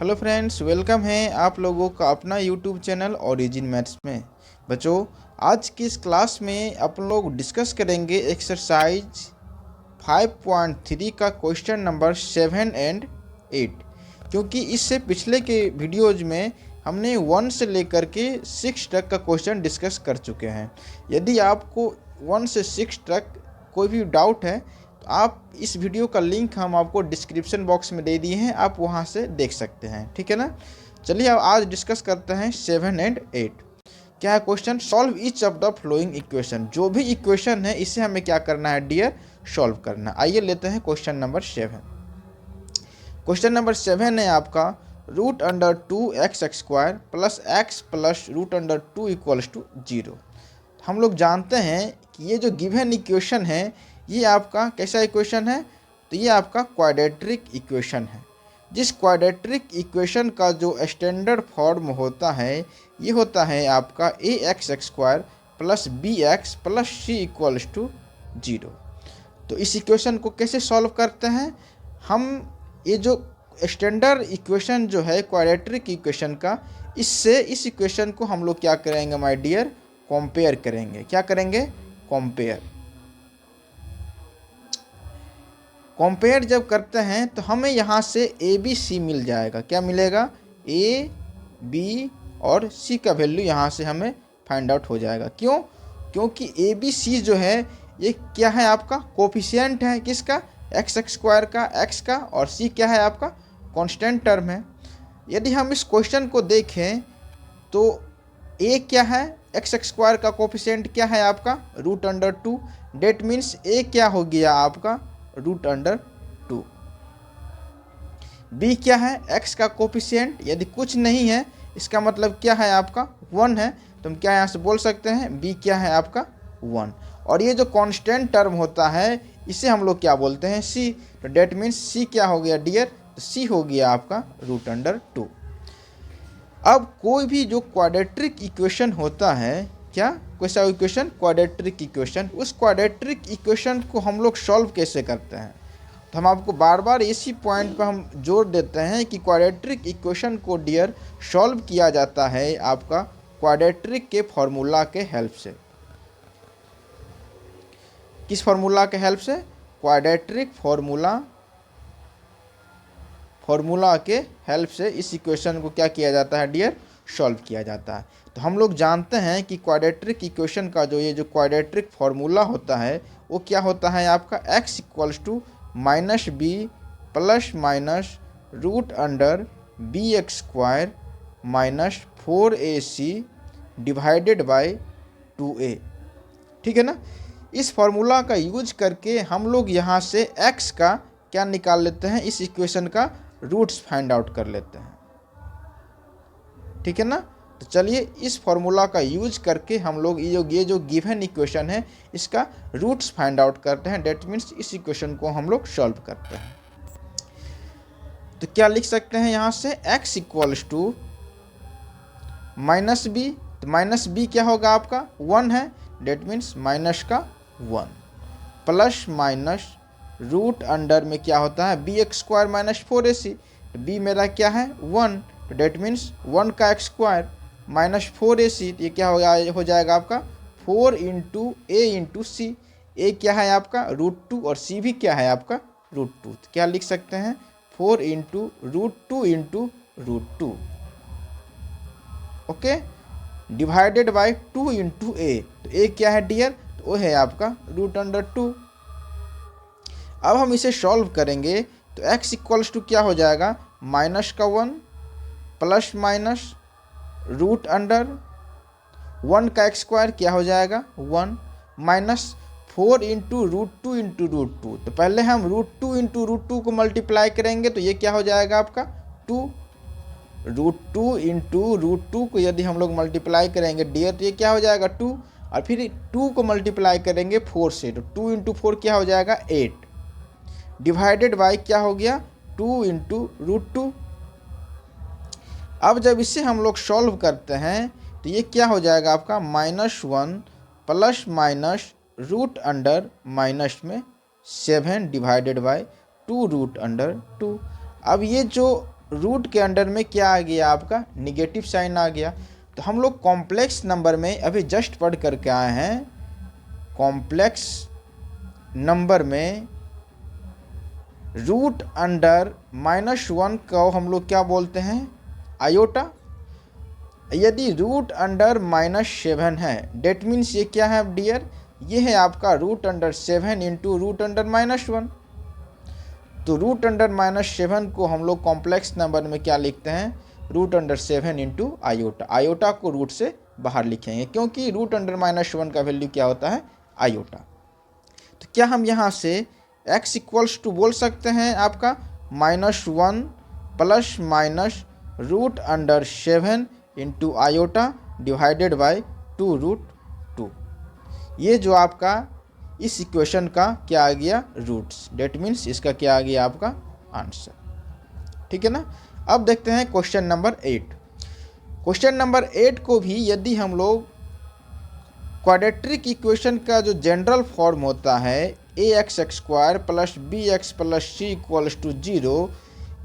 Hello friends, welcome है आप लोगों का अपना यूट्यूब चैनल ओरिजिन मैथ्स में। बच्चों, आज की इस क्लास में अपन लोग डिस्कस करेंगे एक्सरसाइज 5.3 का क्वेश्चन नंबर 7 एंड 8। क्योंकि इससे पिछले के वीडियोज में हमने 1 से लेकर के 6 तक का क्वेश्चन डिस्कस कर चुके हैं। यदि आपको 1 से 6 तक कोई भी डाउट है तो आप इस वीडियो का लिंक हम आपको डिस्क्रिप्शन बॉक्स में दे दिए हैं, आप वहां से देख सकते हैं। ठीक है ना। चलिए अब आज डिस्कस करते हैं 7 एंड 8। क्या है question? Solve each of the flowing equation. जो भी इक्वेशन है इसे हमें क्या करना है डियर? सॉल्व करना। आइए लेते हैं क्वेश्चन नंबर 7। क्वेश्चन नंबर 7 है आपका √2x² plus x plus √2 equals to 0। हम लोग जानते हैं कि ये जो गिवन इक्वेशन है ये आपका कैसा इक्वेशन है? तो ये आपका क्वाड्रेटिक इक्वेशन है। जिस क्वाड्रेटिक इक्वेशन का जो स्टैंडर्ड फॉर्म होता है ये होता है आपका ax² plus bx plus c equals to 0। तो इस इक्वेशन को कैसे सॉल्व करते हैं हम? ये जो स्टैंडर्ड इक्वेशन जो है क्वाड्रेटिक इक्वेशन का, इससे इस इक्वेशन को हम लोग क्या करेंगे माय डियर? कंपेयर करेंगे। क्या करेंगे? कंपेयर। कंपेयर जब करते हैं तो हमें यहाँ से ए बी सी मिल जाएगा। क्या मिलेगा? ए बी और सी का वैल्यू यहाँ से हमें फाइंड आउट हो जाएगा। क्यों? क्योंकि ए बी सी जो है ये क्या है? आपका कोफिशिएंट है। किसका? x² का, x का, और c क्या है? आपका कांस्टेंट टर्म है। यदि हम इस क्वेश्चन को देखें तो a क्या है? x² का कोफिशिएंट क्या है? आपका √2। डेट मीन्स a क्या हो गया? आपका √2। b क्या है? x का कोफिशिएंट यदि कुछ नहीं है इसका मतलब क्या है? आपका 1 है। तो हम क्या यहाँ से बोल सकते हैं? b क्या है? आपका 1। और ये जो कांस्टेंट टर्म होता है इसे हम लोग क्या बोलते हैं? c। तो डेट मीन्स c क्या हो गया डियर? तो c हो गया आपका √2। अब कोई भी जो क्वाड्रेटिक इक्वेशन होता है, क्या कैसा इक्वेशन? Quadratic equation. उस क्वाड्रेटिक इक्वेशन को हम लोग सॉल्व कैसे करते हैं? तो हम आपको बार बार इसी पॉइंट पर हम जोर देते हैं कि क्वाड्रेटिक इक्वेशन को डियर सॉल्व किया जाता है आपका क्वाड्रेटिक के फॉर्मूला के हेल्प से। किस फॉर्मूला के हेल्प से? क्वाड्रेटिक फॉर्मूला के हेल्प से इस इक्वेशन को क्या किया जाता है डियर? सॉल्व किया जाता है। तो हम लोग जानते हैं कि क्वाड्रेटिक इक्वेशन का जो क्वाड्रेटिक फॉर्मूला होता है वो क्या होता है? आपका x equals to -b plus minus √bx² minus 4ac divided by 2a। ठीक है ना। इस फॉर्मूला का यूज करके हम लोग यहाँ से x का क्या निकाल लेते हैं? इस इक्वेशन का रूट्स फाइंड आउट कर लेते हैं। ठीक है ना। तो चलिए इस फॉर्मूला का यूज करके हम लोग ये जो गिवन इक्वेशन है इसका रूट्स फाइंड आउट करते हैं। डेट मीन्स इस इक्वेशन को हम लोग सॉल्व करते हैं। तो क्या लिख सकते हैं यहाँ से? x equals to -b। तो -b क्या होगा? आपका 1 है। डेट मीन्स माइनस का 1 प्लस माइनस रूट अंडर में क्या होता है? bx² minus 4ac। तो b मेरा क्या है? 1। तो डेट मीन्स 1 का x² माइनस 4ac। तो ये क्या हो जाएगा आपका 4 into a into C. a क्या है? आपका √2 और c भी क्या है? आपका √2। तो क्या लिख सकते हैं? 4 into √2 into √2, okay, divided by 2 into a। तो a क्या है डियर? तो वो है आपका √2। अब हम इसे सॉल्व करेंगे तो x इक्वल्स टू क्या हो जाएगा? -1 प्लस माइनस √1 का x² क्या हो जाएगा? 1 माइनस 4 इंटू √2 इंटू √2। तो पहले हम √2 इंटू √2 को मल्टीप्लाई करेंगे तो ये क्या हो जाएगा? आपका 2। √2 इंटू √2 को यदि हम लोग मल्टीप्लाई करेंगे डियर तो ये क्या हो जाएगा? 2। और फिर 2 को मल्टीप्लाई करेंगे 4 से तो 2 इंटू 4 क्या हो जाएगा? 8 डिवाइडेड बाई क्या हो गया? 2 इंटू √2। अब जब इसे हम लोग सॉल्व करते हैं तो ये क्या हो जाएगा? आपका -1 plus minus root under minus में 7 डिवाइडेड बाई 2 √2। अब ये जो रूट के अंडर में क्या आ गया आपका, निगेटिव साइन आ गया। तो हम लोग कॉम्प्लेक्स नंबर में अभी जस्ट पढ़ करके आए हैं, कॉम्प्लेक्स नंबर में रूट अंडर -1 को हम लोग क्या बोलते हैं, आयोटा। यदि रूट अंडर -7 है, डेट मीन्स ये क्या है डियर, ये है आपका root under 7 into root under -1। तो रूट अंडर -7 को हम लोग कॉम्प्लेक्स नंबर में क्या लिखते हैं, root under 7 into iota. Iota को रूट से बाहर लिखेंगे क्योंकि रूट अंडर -1 का वैल्यू क्या होता है, आयोटा। तो क्या हम यहाँ से x इक्वल्स टू बोल सकते हैं आपका -1 plus minus root under 7 into iota divided by 2√2। ये जो आपका इस इक्वेशन का क्या आ गया, रूट्स, डेट मीन्स इसका क्या आ गया आपका आंसर। ठीक है ना। अब देखते हैं क्वेश्चन नंबर 8। क्वेश्चन नंबर 8 को भी यदि हम लोग क्वाड्रेटिक इक्वेशन का जो जनरल फॉर्म होता है ax² plus bx plus c equals to 0,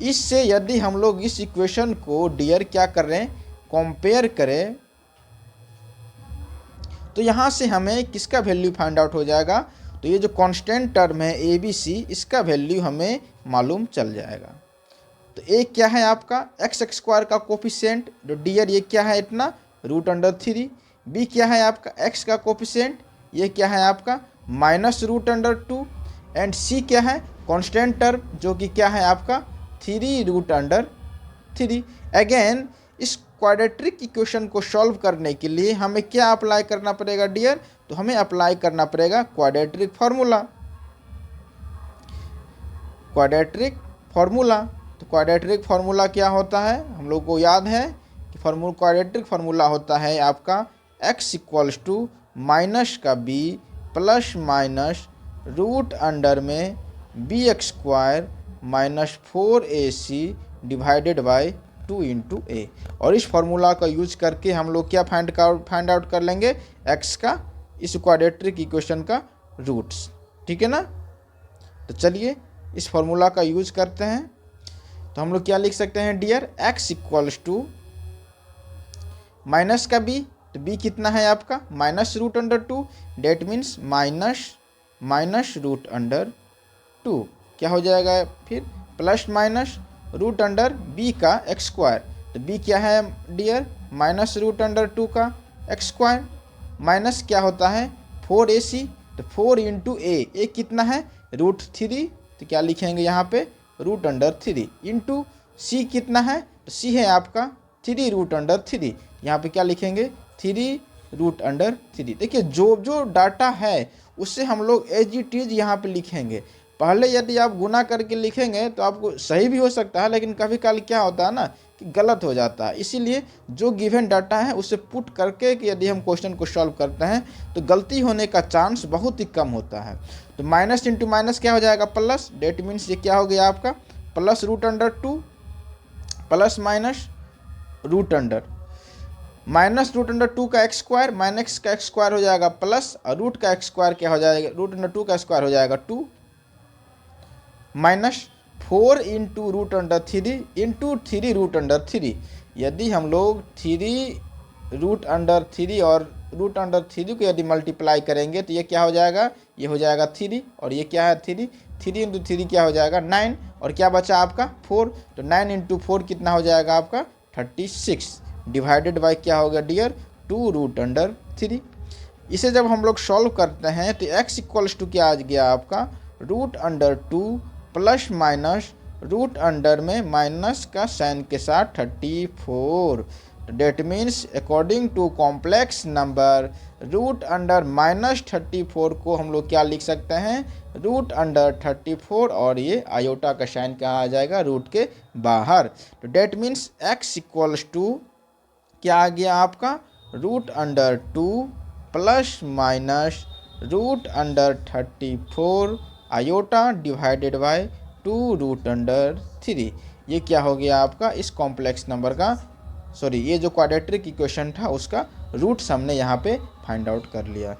इससे यदि हम लोग इस इक्वेशन को डियर क्या कर रहे हैं, कंपेयर करें, तो यहाँ से हमें किसका वैल्यू फाइंड आउट हो जाएगा, तो ये जो कांस्टेंट टर्म है ABC, इसका वैल्यू हमें मालूम चल जाएगा। तो ए क्या है आपका x² का कोफिशिएंट, जो डियर ये क्या है इतना √3। बी क्या है आपका x का कोफिशिएंट, ये क्या है आपका -√2। एंड सी क्या है कांस्टेंट टर्म, जो कि क्या है आपका 3√3। अगेन इस क्वाड्रेटिक इक्वेशन को सॉल्व करने के लिए हमें क्या अप्लाई करना पड़ेगा डियर, तो हमें अप्लाई करना पड़ेगा क्वाड्रेटिक फार्मूला। क्वाड्रेटिक फार्मूला, तो क्वाड्रेटिक फार्मूला क्या होता है, हम लोग को याद है कि क्वाड्रेटिक फार्मूला होता है आपका x इक्वल्स टू माइनस का b plus minus root under में bx² minus 4ac divided by 2 into a. और इस फार्मूला का यूज करके हम लोग क्या फाइंड आउट कर लेंगे, x का इस क्वाड्रेटिक इक्वेशन का रूट्स। ठीक है ना। तो चलिए इस फार्मूला का यूज करते हैं। तो हम लोग क्या लिख सकते हैं dear, x equals to minus का b, तो b कितना है आपका -√2, डेट मीन्स माइनस √2। क्या हो जाएगा फिर plus minus root under b का x², तो b क्या है डियर -√2 का x², माइनस क्या होता है 4ac, तो 4 इंटू ए कितना है √3, तो क्या लिखेंगे यहाँ पे √3 इंटू c कितना है, तो c है आपका 3√3, यहाँ पे क्या लिखेंगे 3√3। देखिए जो डाटा है उससे हम लोग एज इट इज यहाँ पे लिखेंगे। पहले यदि आप गुना करके लिखेंगे तो आपको सही भी हो सकता है, लेकिन कभी कभी क्या होता है ना कि गलत हो जाता है। इसीलिए जो गिवन डाटा है उसे पुट करके कि यदि हम क्वेश्चन को सॉल्व करते हैं तो गलती होने का चांस बहुत ही कम होता है। तो माइनस इंटू माइनस क्या हो जाएगा प्लस, डेट मीन्स ये क्या हो गया आपका +√2 प्लस माइनस रूट अंडर -√2 का x² माइनस का x² हो जाएगा प्लस, और रूट का x² क्या हो जाएगा, √2 का स्क्वायर हो जाएगा 2 माइनस 4 इंटू √3 इंटू 3√3। यदि हम लोग 3√3 और √3 को यदि मल्टीप्लाई करेंगे तो ये क्या हो जाएगा, ये हो जाएगा 3, और ये क्या है 3 इंटू 3 क्या हो जाएगा 9, और क्या बचा आपका 4, तो 9 इंटू 4 कितना हो जाएगा आपका 36 डिवाइडेड बाई क्या होगा डियर 2√3। इसे जब हम लोग सॉल्व करते हैं तो x इक्वल्स टू क्या आ गया आपका √2 प्लस माइनस रूट अंडर में माइनस का साइन के साथ 34। That means according to complex number root under -34 को हम लोग क्या लिख सकते हैं √34, और ये आयोटा का साइन कहाँ आ जाएगा, रूट के बाहर। तो that means x equals to क्या आ गया आपका √2 plus minus √34 iota divided by 2√3। ये क्या हो गया आपका इस कॉम्प्लेक्स नंबर का, सॉरी ये जो क्वाड्रेटिक इक्वेशन था उसका रूट्स हमने यहाँ पे फाइंड आउट कर लिया।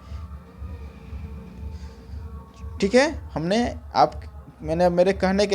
ठीक है, मैंने मेरे कहने के